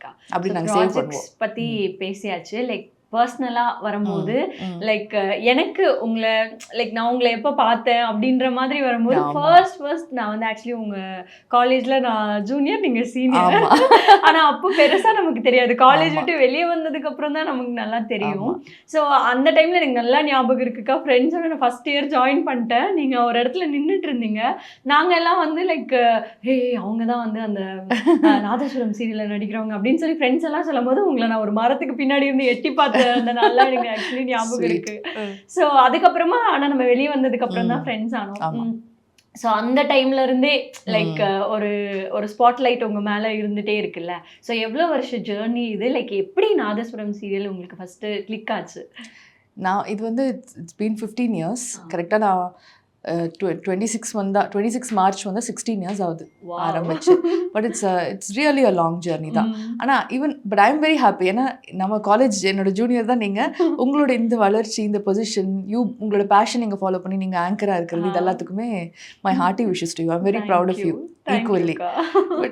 அக்கா. அப்படி நாங்க சேவ் ப்ராஜெக்ட்ஸ் பண்ணுவோம். பத்தி பேசியாச்சு. லைக் பர்சனலா வரும்போது லைக் எனக்கு உங்களை லைக் நான் உங்களை எப்போ பார்த்தேன் அப்படின்ற மாதிரி வரும்போது ஃபர்ஸ்ட் நான் வந்து ஆக்சுவலி உங்க காலேஜ்ல நான் ஜூனியர், நீங்க சீனியர். ஆனா அப்போ பெருசா நமக்கு தெரியாது. காலேஜ் விட்டு வெளியே வந்ததுக்கு அப்புறம் தான் நமக்கு நல்லா தெரியும். ஸோ அந்த டைம்ல எனக்கு நல்லா ஞாபகம் இருக்குக்கா. ஃப்ரெண்ட்ஸோட நான் ஃபர்ஸ்ட் இயர் ஜாயின் பண்ணிட்டேன். நீங்க ஒரு இடத்துல நின்றுட்டு இருந்தீங்க. நாங்க எல்லாம் வந்து லைக் ஹே அவங்க தான் வந்து அந்த நாதஸ்வரம் சீரியல்ல நடிக்கிறவங்க அப்படின்னு சொல்லி ஃப்ரெண்ட்ஸ் எல்லாம் சொல்லும் போது உங்களை நான் ஒரு மரத்துக்கு பின்னாடி இருந்து எட்டி பார்த்து அந்த நல்லா எனக்கு ஆக்சுவலி ஞாபகம் இருக்கு. ஸோ அதுக்கப்புறமா ஆனா நம்ம வெளியே வந்ததுக்கு அப்புறம் தான் ஃப்ரெண்ட்ஸ் ஆனோம். ஸோ அந்த டைம்ல இருந்தே லைக் ஒரு ஒரு ஸ்பாட்லைட் உங்க மேல இருந்துட்டே இருக்குல்ல. ஸோ எவ்வளோ வருஷ ஜேர்னி இது? லைக் எப்படி நாதஸ்வரம் சீரியல் உங்களுக்கு ஃபர்ஸ்ட் கிளிக் ஆச்சு? நான் இது வந்து இட்ஸ் பீன் 15 இயர்ஸ். கரெக்டாக நான் 26 மார்ச் வந்து 16 இயர்ஸ் ஆகுது ஆரம்பிச்சு. But it's really a long journey தான். ஆனால் but I am very happy. ஏன்னா நம்ம காலேஜ் என்னோட ஜூனியர் தான் நீங்கள். உங்களோட இந்த வளர்ச்சி, இந்த பொசிஷன், உங்களோட பேஷன் நீங்கள் ஃபாலோ பண்ணி நீங்கள் ஆங்கராக இருக்கிறது, இது எல்லாத்துக்குமே my hearty wishes to you. I am very proud of you equally.